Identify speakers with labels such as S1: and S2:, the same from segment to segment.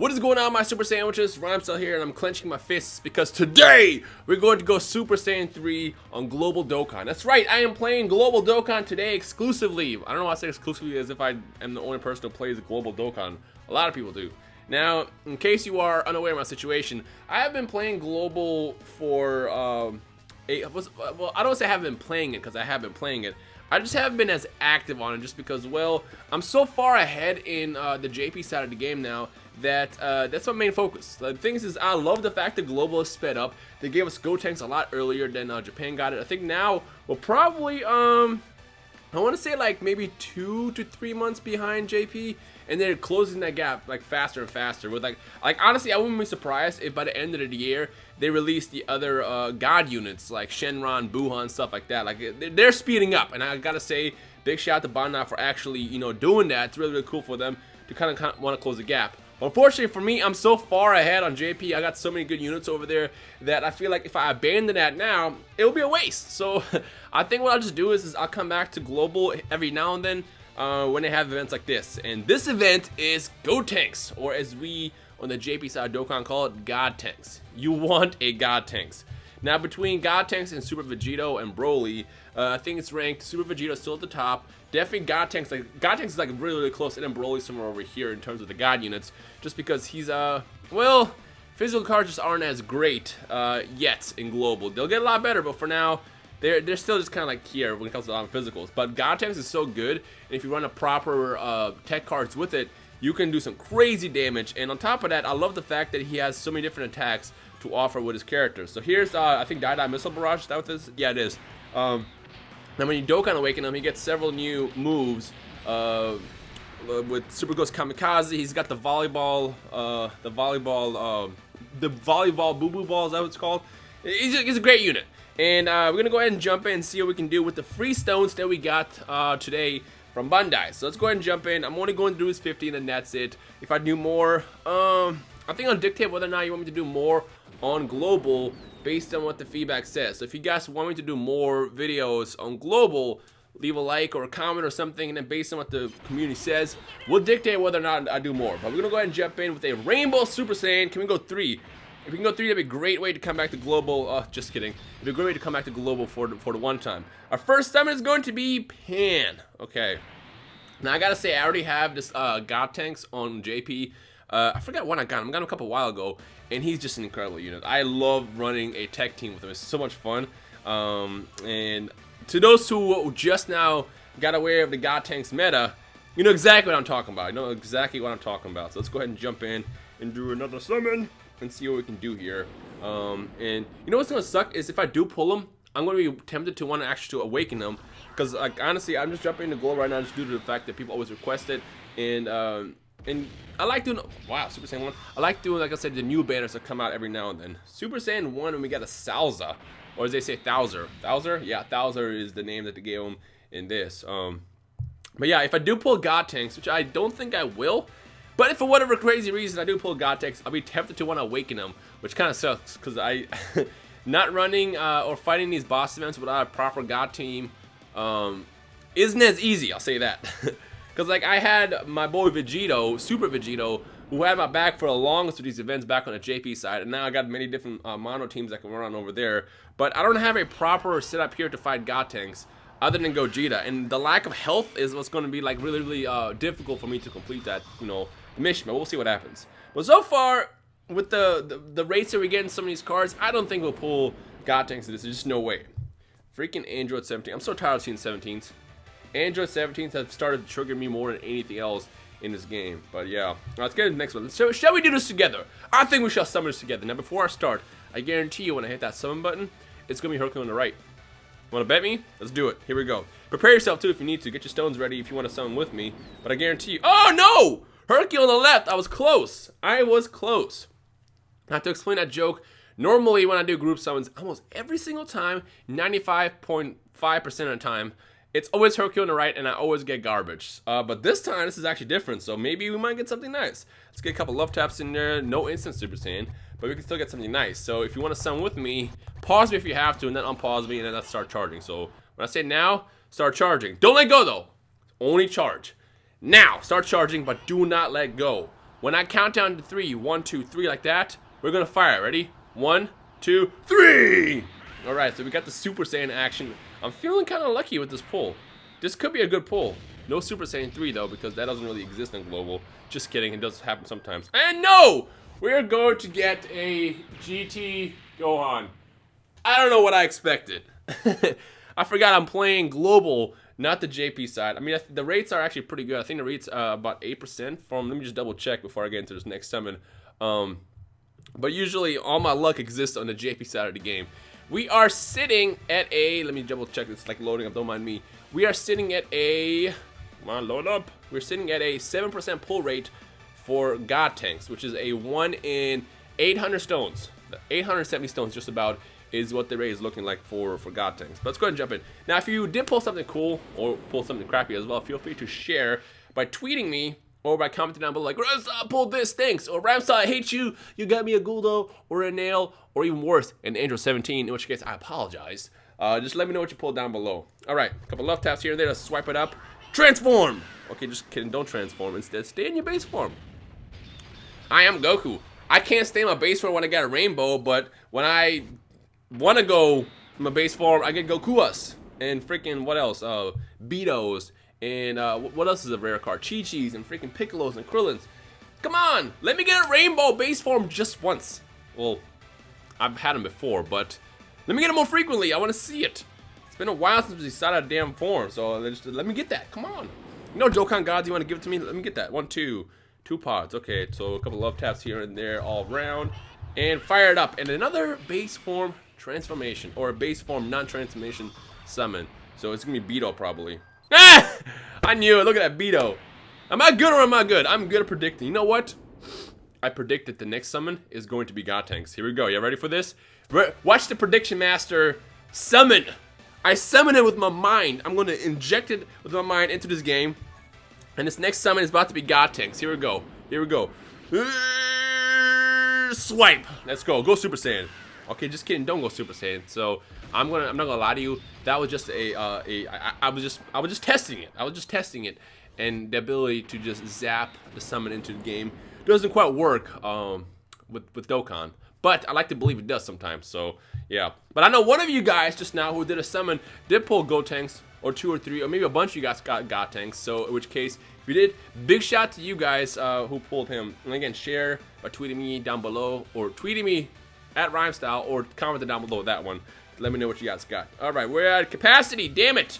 S1: What is going on, my Super Sandwiches? Rhymestyle here, and I'm clenching my fists because today we're going to go Super Saiyan 3 on Global Dokkan. That's right, I am playing Global Dokkan today exclusively. I don't know why I say exclusively as if I am the only person who plays Global Dokkan. A lot of people do. Now, in case you are unaware of my situation, I have been playing Global for, well, I don't say I haven't been playing it because I have been playing it. I just haven't been as active on it just because, well, I'm so far ahead in the JP side of the game now that that's my main focus. The thing is I love the fact that Global is sped up. They gave us Gotenks a lot earlier than Japan got it. I think now we're probably, I want to say like maybe 2 to 3 months behind JP, and they're closing that gap like faster and faster. With like honestly, I wouldn't be surprised if by the end of the year they release the other God units like Shenron, Buhan, stuff like that. Like they're speeding up, and I gotta say, big shout out to Bandai for actually doing that. It's really cool for them to kind of want to close the gap. But unfortunately for me, I'm so far ahead on JP. I got so many good units over there that I feel like if I abandon that now, it will be a waste. So I think what I'll just do is I'll come back to Global every now and then when they have events like this. And this event is Gotenks, or as we on the JP side of Dokkan call it, Gotenks. You want a Gotenks. Now between Gotenks and Super Vegito and Broly, I think it's ranked Super Vegito still at the top. Definitely Gotenks, Gotenks is like really close, and then Broly somewhere over here in terms of the God units, just because he's well, physical cards just aren't as great yet in Global. They'll get a lot better, but for now they're still just kind of like here when it comes to physicals. But Gotenks is so good, and if you run a proper tech cards with it, you can do some crazy damage. And on top of that, I love the fact that he has so many different attacks to offer with his characters. So here's I think Dai Missile Barrage. Is that what this? Yeah, it is. Now when you Dokkan Awaken him, he gets several new moves. With Super Ghost Kamikaze, he's got the volleyball boo boo ball. Is that what it's called? He's a great unit. And we're gonna go ahead and jump in and see what we can do with the free stones that we got today from Bandai. So let's go ahead and jump in. I'm only going to do his 50, and then that's it. If I do more, I think I'll dictate whether or not you want me to do more on Global based on what the feedback says. So if you guys want me to do more videos on Global, leave a like or a comment or something, and then based on what the community says, we'll dictate whether or not I do more. But we're gonna go ahead and jump in with a Rainbow Super Saiyan. Can we go 3? If we can go 3, that'd be a great way to come back to Global. Just kidding. It'd be a great way to come back to Global for the one time. Our first summon is going to be Pan. Okay. Now I gotta say, I already have this Gotenks on JP. I forgot when I got him. I got him a couple while ago, and he's just an incredible unit. I love running a tech team with him. It's so much fun. And to those who just now got aware of the Gotenks meta, you know exactly what I'm talking about. You know exactly what I'm talking about. So let's go ahead and jump in and do another summon and see what we can do here. And you know what's gonna suck is if I do pull him, I'm gonna be tempted to want to actually awaken him, because like honestly, I'm just jumping into Global right now just due to the fact that people always request it. And I like doing, wow, Super Saiyan 1. I like doing, like I said, the new banners that come out every now and then. Super Saiyan 1, and we got a Salza, or as they say, Thouser. Thouser? Yeah, Thouser is the name that they gave him in this. But yeah, if I do pull Gotenks, which I don't think I will, but if for whatever crazy reason I do pull Gotenks, I'll be tempted to want to awaken him, which kind of sucks, because I, not running or fighting these boss events without a proper God team isn't as easy, I'll say that. Because like I had my boy Vegito, Super Vegito, who had my back for the longest of these events back on the JP side, and now I got many different mono teams I can run on over there. But I don't have a proper setup here to fight Gotenks other than Gogeta, and the lack of health is what's going to be like really difficult for me to complete that mission. But we'll see what happens. But so far with the rates that we get in some of these cards, I don't think we'll pull Gotenks. There's just no way. Freaking Android 17. I'm so tired of seeing 17s. Android 17s have started to trigger me more than anything else in this game. But yeah, let's get to the next one. So, shall we do this together? I think we shall summon this together. Now before I start, I guarantee you when I hit that summon button, it's going to be Hercule on the right. Want to bet me? Let's do it. Here we go. Prepare yourself too if you need to. Get your stones ready if you want to summon with me. But I guarantee you, oh no! Hercule on the left. I was close. I was close. Now to explain that joke, normally when I do group summons, almost every single time, 95.5% of the time, it's always Hercule on the right, and I always get garbage. But this time, this is actually different, so maybe we might get something nice. Let's get a couple love taps in there. No instant Super Saiyan, but we can still get something nice. So if you want to summon with me, pause me if you have to, and then unpause me, and then let's start charging. So when I say now, start charging. Don't let go, though. Only charge. Now, start charging, but do not let go. When I count down to 3, 1, 2, 3 like that, we're gonna fire. Ready? 1, 2, 3! Alright, so we got the Super Saiyan action. I'm feeling kind of lucky with this pull. This could be a good pull. No Super Saiyan 3 though, because that doesn't really exist in Global. Just kidding, it does happen sometimes. And no! We're going to get a GT Gohan. I don't know what I expected. I forgot I'm playing Global, not the JP side. I mean, the rates are actually pretty good. I think the rates about 8% from, let me just double check before I get into this next summon. But usually all my luck exists on the JP side of the game. We are sitting at a, let me double check, it's like loading up, don't mind me. We are sitting at a, come on, load up. We're sitting at a 7% pull rate for Gotenks, which is a 1 in 800 stones. 870 stones just about is what the rate is looking like for Gotenks. But let's go ahead and jump in. Now, if you did pull something cool or pull something crappy as well, feel free to share by tweeting me or by commenting down below like, Rhymestyle pulled this, thanks, or Rhymestyle, I hate you, you got me a Guldo or a nail, or even worse, an Android 17, in which case I apologize. Just let me know what you pulled down below. Alright, a couple left taps here and there to swipe it up. Transform! Okay, just kidding, don't transform. Instead, stay in your base form. I am Goku. I can't stay in my base form when I got a rainbow, but when I want to go in my base form, I get Gokuas. And freaking, what else? Betos. And what else is a rare card? Chi-Chis and freaking Piccolos and Krillins. Come on! Let me get a rainbow base form just once. Well, I've had them before, but let me get them more frequently. I want to see it. It's been a while since we saw that damn form, so let me get that. Come on. You know, Dokkan gods, you want to give it to me? Let me get that. 1, 2. 2 pods. Okay, so a couple love taps here and there all around. And fire it up. And another base form transformation. Or a base form non-transformation summon. So it's going to be Beto probably. Ah! I knew it. Look at that Beto. Am I good or am I good? I'm good at predicting. You know what? I predict that the next summon is going to be Gotenks. Here we go. You ready for this? Watch the prediction master summon. I summon it with my mind. I'm going to inject it with my mind into this game. And this next summon is about to be Gotenks. Here we go. Here we go. Swipe. Let's go. Go Super Saiyan. Okay, just kidding. Don't go Super Saiyan. So I'm not gonna lie to you. That was just I was just testing it. I was just testing it, and the ability to just zap the summon into the game doesn't quite work with Dokkan. But I like to believe it does sometimes. So yeah. But I know one of you guys just now who did a summon did pull Gotenks. Or 2 or 3, or maybe a bunch of you guys got Gotenks. So in which case, if you did, big shout to you guys who pulled him. And again, share by tweeting me down below, or tweeting me at Rhymestyle, or comment down below that one. Let me know what you guys got. All right, we're at capacity. Damn it!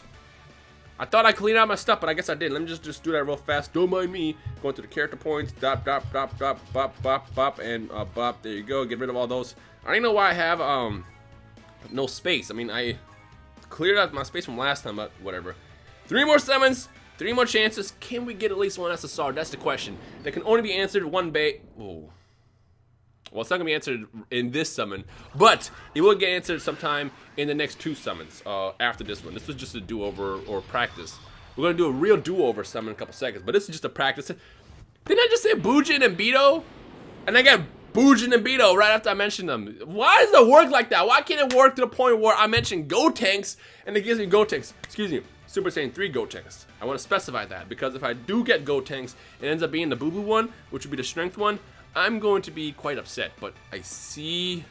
S1: I thought I cleaned out my stuff, but I guess I didn't. Let me just do that real fast. Don't mind me. Going to the character points. Dop, dop, dop, dop, bop, bop, bop, and bop. There you go. Get rid of all those. I don't even know why I have no space. I mean, I cleared out my space from last time, but whatever. 3 more summons, 3 more chances. Can we get at least 1 SSR? That's the question. That can only be answered one bait. Oh. Well, it's not gonna be answered in this summon, but it will get answered sometime in the next 2 summons after this one. This was just a do-over or practice. We're gonna do a real do-over summon in a couple seconds, but this is just a practice. Didn't I just say Bujin and Beto? And I got Bujin and Beto right after I mentioned them. Why does it work like that? Why can't it work to the point where I mention Gotenks and it gives me Gotenks? Excuse me, Super Saiyan 3 Gotenks. I want to specify that because if I do get Gotenks, it ends up being the Boo Boo one, which would be the strength one. I'm going to be quite upset. But I see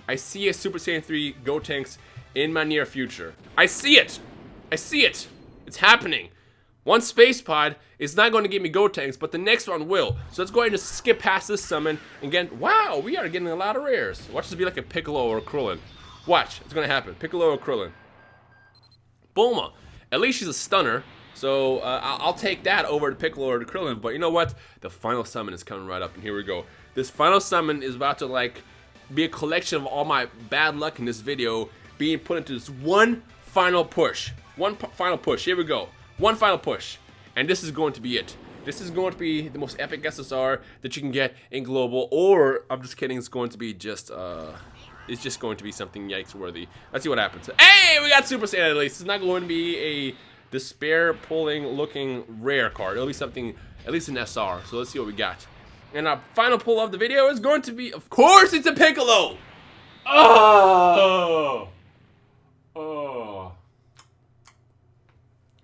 S1: a Super Saiyan 3 Gotenks in my near future. I see it. I see it. It's happening. One space pod is not going to give me Gotenks, but the next one will. So let's go ahead and just skip past this summon. And again, wow, we are getting a lot of rares. Watch this be like a Piccolo or a Krillin. Watch, it's going to happen. Piccolo or Krillin. Bulma. At least she's a stunner. So I'll take that over the Piccolo or the Krillin. But you know what? The final summon is coming right up. And here we go. This final summon is about to like be a collection of all my bad luck in this video being put into this one final push. Final push. Here we go. One final push, and this is going to be it. This is going to be the most epic SSR that you can get in Global, or I'm just kidding. It's going to be just it's just going to be something yikes worthy. Let's see what happens. Hey, we got Super Saiyan at least. It's not going to be a despair pulling looking rare card. It'll be something at least an SR. So let's see what we got. And our final pull of the video is going to be, of course, it's a Piccolo. Oh.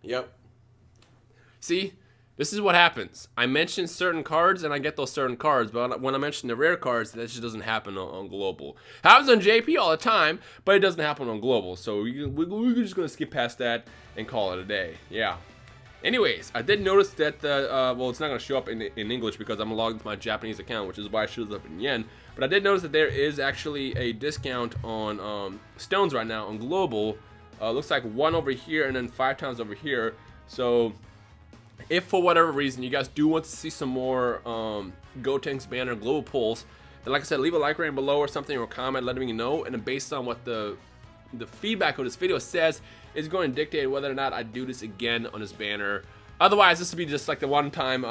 S1: Yep. See, This is what happens. I mention certain cards and I get those certain cards, but when I mention the rare cards, that just doesn't happen on Global. Happens on JP all the time, but it doesn't happen on Global. So we're just gonna skip past that and call it a day. Yeah. Anyways, I did notice that well, it's not gonna show up in English because I'm logged into my Japanese account, which is why it shows up in yen. But I did notice that there is actually a discount on stones right now on Global. Looks like 1 over here and then 5 times over here. So if for whatever reason you guys do want to see some more Gotenks banner global pulls, then like I said, leave a like rating below or something, or comment letting me know, and then based on what the feedback of this video says is going to dictate whether or not I do this again on this banner. Otherwise, this will be just like the one-time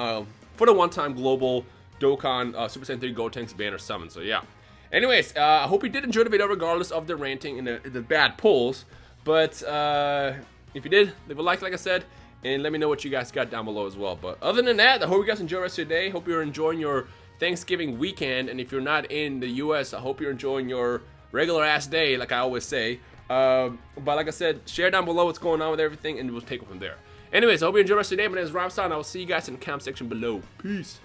S1: for the one-time Global Dokkan Super Saiyan 3 Gotenks banner summon. So yeah. Anyways, I hope you did enjoy the video regardless of the ranting and the bad pulls. But if you did, leave a like I said, and let me know what you guys got down below as well. But other than that, I hope you guys enjoy the rest of your day. Hope you're enjoying your Thanksgiving weekend. And if you're not in the US, I hope you're enjoying your regular ass day, like I always say. But like I said, share down below what's going on with everything, and we'll take it from there. Anyways, I hope you enjoy the rest of your day. My name is Rhymestyle, and I will see you guys in the comment section below. Peace.